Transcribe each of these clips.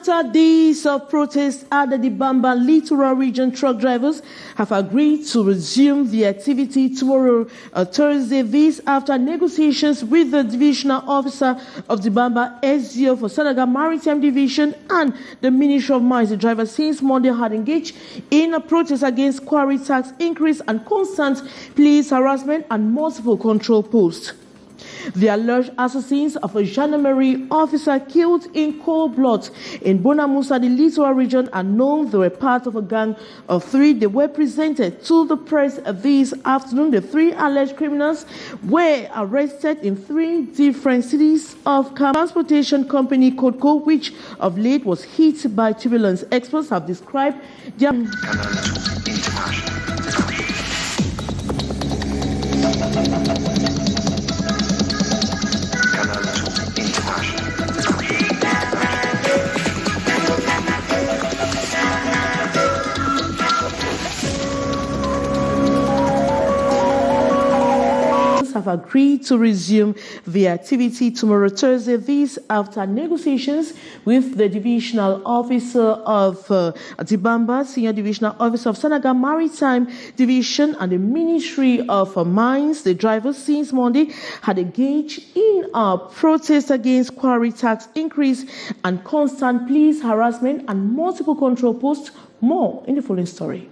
After days of protests at the Dibamba Littoral Region, truck drivers have agreed to resume the activity tomorrow, Thursday. This after negotiations with the divisional officer of Dibamba SGO for Senegal Maritime Division and the Ministry of Mines. The drivers since Monday had engaged in a protest against quarry tax increase and constant police harassment and multiple control posts. The alleged assassins of a gendarmerie officer killed in cold blood in Bonamusa, the littoral region, are known. They were part of a gang of 3. They were presented to the press this afternoon. The 3 alleged criminals were arrested in 3 different cities of Canal. Transportation company Codco, which of late was hit by turbulence. Experts have described their have agreed to resume the activity tomorrow, Thursday. This after negotiations with the divisional officer of Dibamba, senior divisional officer of Senegal Maritime Division, and the Ministry of Mines. The drivers since Monday had engaged in a protest against quarry tax increase and constant police harassment and multiple control posts. More in the following story.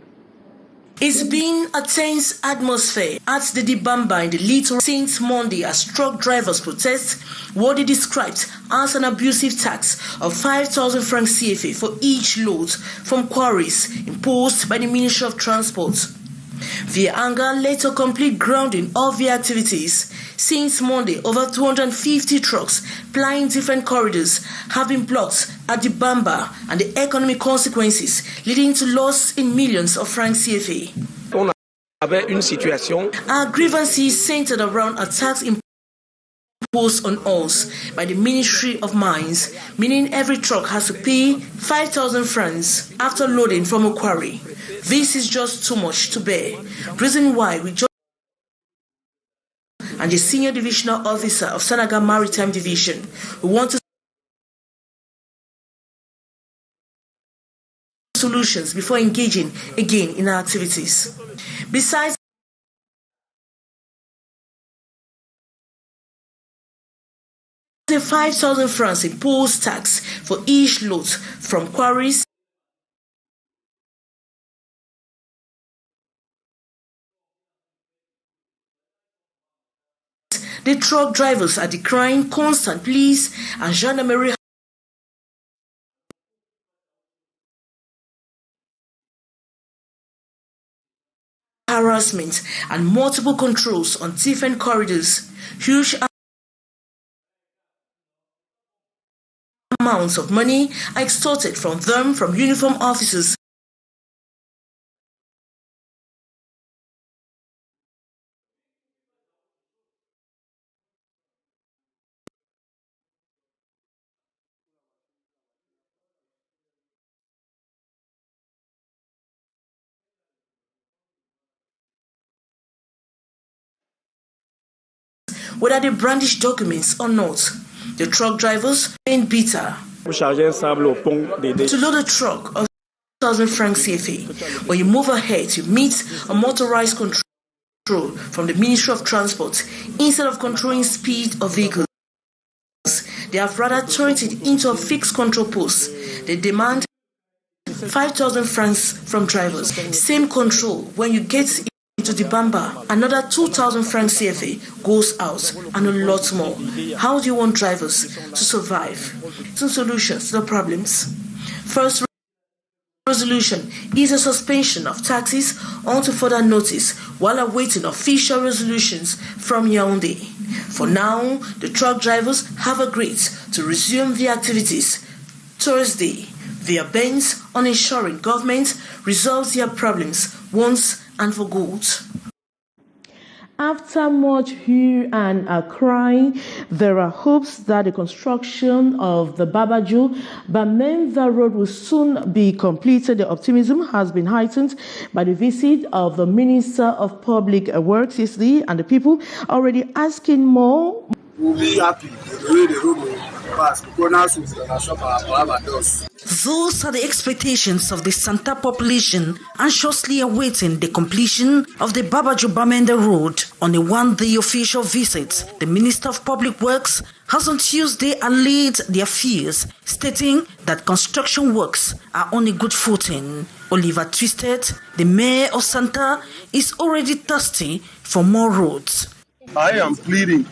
It's been a tense atmosphere at the Dibamba in the littoral since Monday as truck drivers protest what they described as an abusive tax of 5,000 francs CFA for each load from quarries imposed by the Ministry of Transport. Their anger led to a complete grounding of their activities. Since Monday, over 250 trucks plying different corridors have been blocked at Dibamba, and the economic consequences leading to loss in millions of francs CFA. Our grievances centered around a tax imposed on us by the Ministry of Mines, meaning every truck has to pay 5,000 francs after loading from a quarry. This is just too much to bear. Reason why we just and the senior divisional officer of Senegal Maritime Division, we want to solutions before engaging again in our activities. Besides the 5,000 francs imposed tax for each load from quarries, the truck drivers are decrying constant police and gendarmerie harassment and multiple controls on different corridors. Huge amounts of money are extorted from them from uniform officers. Whether they brandish documents or not, the truck drivers remain bitter. To load a truck of 1,000 francs CFA, when you move ahead, you meet a motorized control from the Ministry of Transport. Instead of controlling speed of vehicles, they have rather turned it into a fixed control post. They demand 5,000 francs from drivers. Same control when you get to Dibamba, another 2,000 francs CFA goes out, and a lot more. How do you want drivers to survive? Some solutions to the problems. First resolution is a suspension of taxes until further notice while awaiting official resolutions from Yaoundé. For now, the truck drivers have agreed to resume their activities Thursday. They are bent on ensuring government resolves their problems once and for good. After much hue and cry, there are hopes that the construction of the Babaju-Bamenda Road will soon be completed. The optimism has been heightened by the visit of the Minister of Public Works yesterday, and the people already asking more. We'll be happy the way the road will Those are the expectations of the Santa population, anxiously awaiting the completion of the Babaju-Bamenda Road. On a one-day official visit, the Minister of Public Works has on Tuesday allayed their fears, stating that construction works are on a good footing. Oliver Twisted, the mayor of Santa, is already thirsty for more roads. I am pleading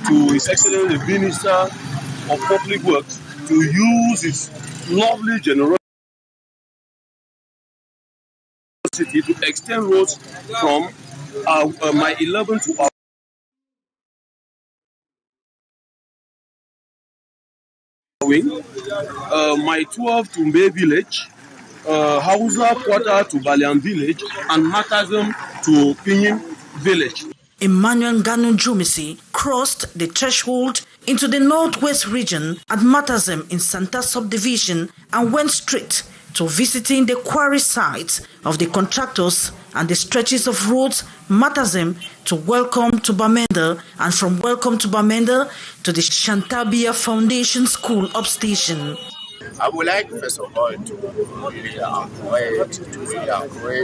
to His Excellency the Minister of Public Works to use his lovely generosity to extend roads from my 11 to our wing, my 12 to Mbe village, Hausa quarter to Balian village, and Matazem to Pinyin village. Emmanuel Ganu Jumisi crossed the threshold into the northwest region at Matazem in Santa subdivision and went straight to visiting the quarry sites of the contractors and the stretches of roads Matazem to Welcome to Bamenda, and from Welcome to Bamenda to the Shantabia Foundation School upstation. I would like, first of all, to really encourage,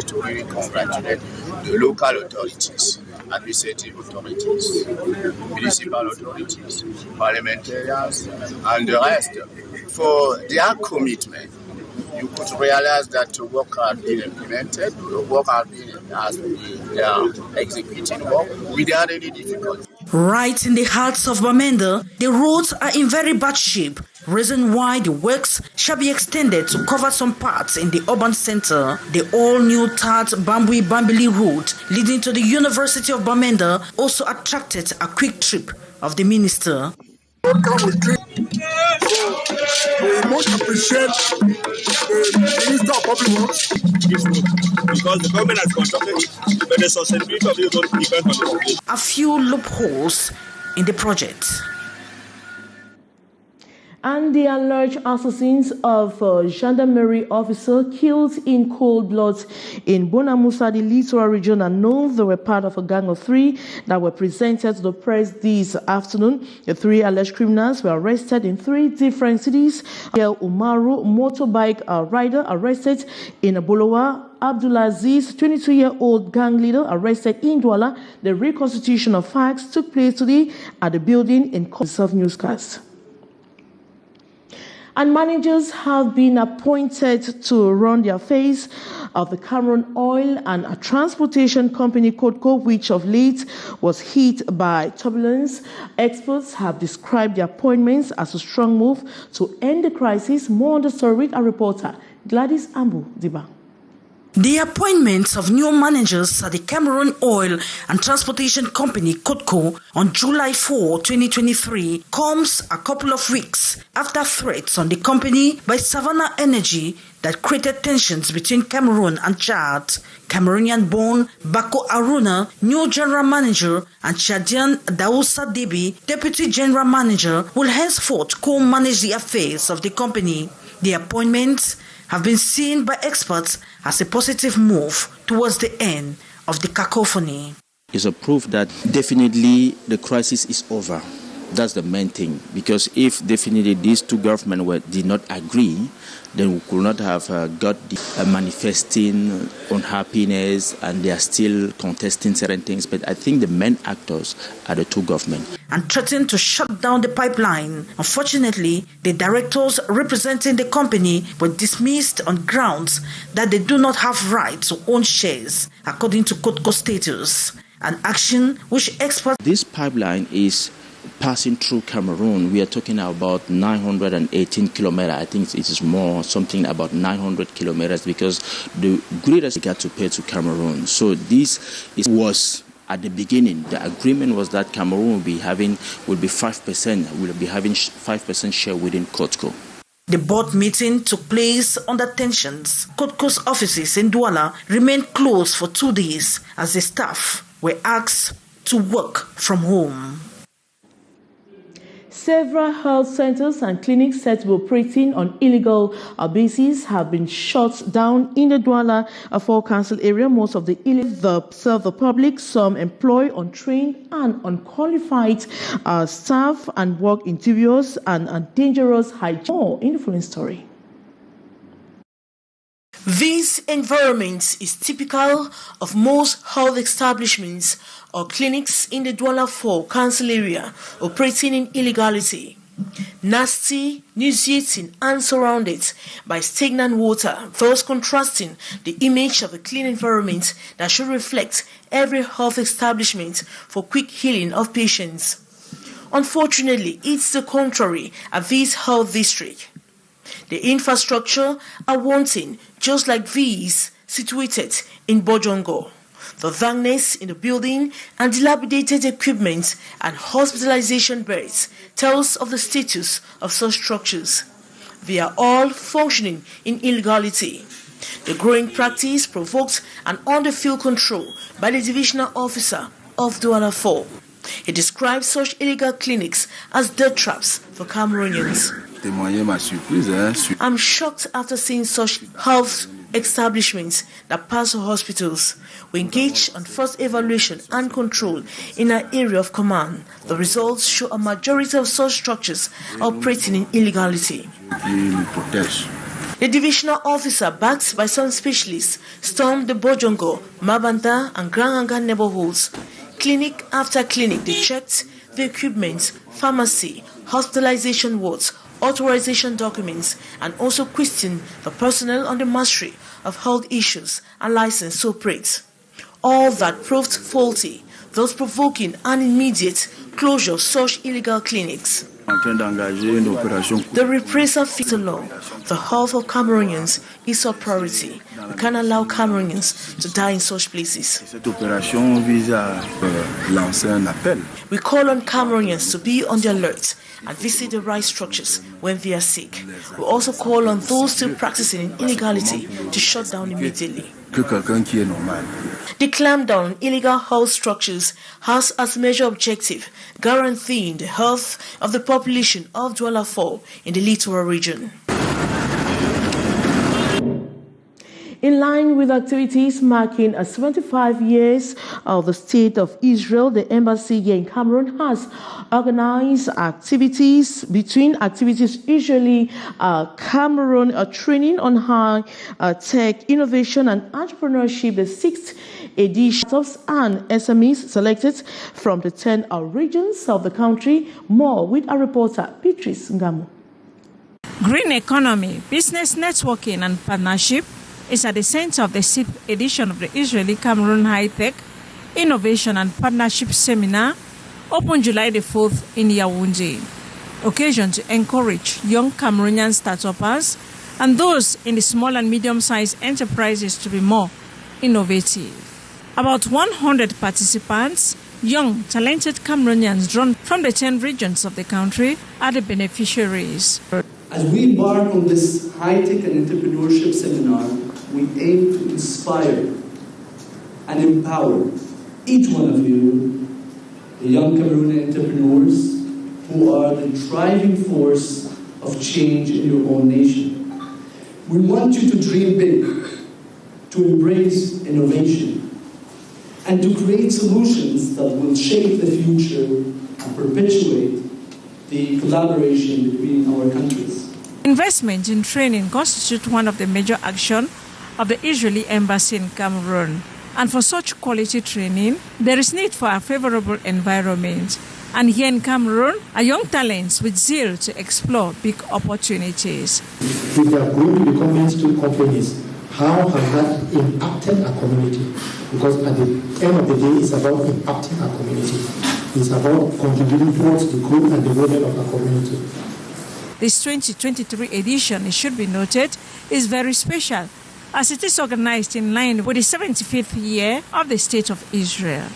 to really congratulate the local authorities, administrative authorities, municipal authorities, parliamentarians, and the rest for their commitment. You could realize that the work has been implemented, the work has been executing work without any difficulty. Right in the hearts of Bamenda, the roads are in very bad shape, reason why the works shall be extended to cover some parts in the urban center. The all-new tarred Bambui-Bambili road leading to the University of Bamenda also attracted a quick trip of the minister. We must appreciate the Minister of Public Works because the government has constructed it, but the sustainability of it don't depend on the population. A few loopholes in the project. And the alleged assassins of a gendarmerie officer killed in cold blood in Bonamusa, the littoral region, are known. They were part of a gang of 3 that were presented to the press this afternoon. The 3 alleged criminals were arrested in 3 different cities. El Umaru, motorbike rider, arrested in Bolowa. Abdulaziz, 22-year-old gang leader, arrested in Douala. The reconstitution of facts took place today at the building in Self Newscast. And managers have been appointed to run the affairs of the Cameroon Oil and a transportation company, Codco, which of late was hit by turbulence. Experts have described the appointments as a strong move to end the crisis. More on the story with our reporter, Gladys Ambu Diba. The appointment of new managers at the Cameroon Oil and Transportation Company, Codco, on July 4, 2023, comes a couple of weeks after threats on the company by Savannah Energy that created tensions between Cameroon and Chad. Cameroonian-born Bako Aruna, new general manager, and Chadian Daoussa Debi, deputy general manager, will henceforth co-manage the affairs of the company. The appointments have been seen by experts as a positive move towards the end of the cacophony. It's a proof that definitely the crisis is over. That's the main thing, because if definitely these two governments did not agree, then we could not have got the manifesting unhappiness, and they are still contesting certain things. But I think the main actors are the two governments. And threatened to shut down the pipeline. Unfortunately, the directors representing the company were dismissed on grounds that they do not have right to own shares, according to Codco status. An action which experts... This pipeline is passing through Cameroon. We are talking about 918 kilometers. I think it is more, something about 900 kilometers, because the greatest got to pay to Cameroon. So this was at the beginning. The agreement was that Cameroon will be having 5% share within Codco. The board meeting took place under tensions. Codco's offices in Douala remained closed for 2 days as the staff were asked to work from home. Several health centers and clinics said to be operating on illegal basis have been shut down in the Douala 4 council area. Most of the illegal serve the public. Some employ untrained and unqualified staff and work in dubious and dangerous hygiene. More in the following story. This environment is typical of most health establishments or clinics in the Douala 4 council area operating in illegality. Nasty, nauseating and surrounded by stagnant water, thus contrasting the image of a clean environment that should reflect every health establishment for quick healing of patients. Unfortunately, it's the contrary at this health district. The infrastructure are wanting, just like these situated in Bojongo. The dankness in the building and dilapidated equipment and hospitalization beds tells of the status of such structures. They are all functioning in illegality. The growing practice provoked an under-field control by the divisional officer of Douala 4. He describes such illegal clinics as death traps for Cameroonians. I'm shocked after seeing such health establishments that pass for hospitals. We engage on first evaluation and control in our area of command. The results show a majority of such structures operating in illegality. The divisional officer, backed by some specialists, stormed the Bojongo, Mabanda and Granganga neighborhoods. Clinic after clinic, they checked the equipment, pharmacy, hospitalization wards, authorization documents, and also questioned the personnel on the mastery of health issues and license to operate. All that proved faulty, thus provoking an immediate closure of such illegal clinics. The repressor fits the law. The health of Cameroonians is our priority. We can't allow Cameroonians to die in such places. We call on Cameroonians to be on the alert and visit the right structures when they are sick. We also call on those still practicing illegality to shut down immediately. The clampdown on illegal health structures has as major objective guaranteeing the health of the population of Douala 4 in the littoral region. In line with activities marking 75 years of the State of Israel, the embassy here in Cameroon has organized activities. Between activities, usually Cameroon training on high tech innovation and entrepreneurship, the 6th edition and SMEs selected from the 10 regions of the country. More with our reporter, Beatrice Ngamu. Green economy, business networking and partnership is at the center of the 6th edition of the Israeli Cameroon High Tech Innovation and Partnership Seminar, opened July the 4th in Yaoundé. Occasion to encourage young Cameroonian start-uppers and those in the small and medium-sized enterprises to be more innovative. About 100 participants, young, talented Cameroonians drawn from the 10 regions of the country, are the beneficiaries. As we embark on this high-tech and entrepreneurship seminar, we aim to inspire and empower each one of you, the young Cameroonian entrepreneurs who are the driving force of change in your own nation. We want you to dream big, to embrace innovation, and to create solutions that will shape the future and perpetuate the collaboration between our countries. Investment in training constitutes one of the major actions of the Israeli embassy in Cameroon. And for such quality training, there is need for a favorable environment. And here in Cameroon are young talents with zeal to explore big opportunities. If we are going to become mainstream companies, how has that impacted our community? Because at the end of the day, it's about impacting our community. It's about contributing towards the growth and development of our community. This 2023 edition, it should be noted, is very special, as it is organized in line with the 75th year of the State of Israel.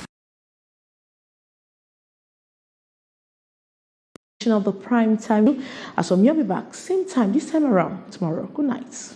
Of the prime time, as from you'll be back same time this time around tomorrow. Good night.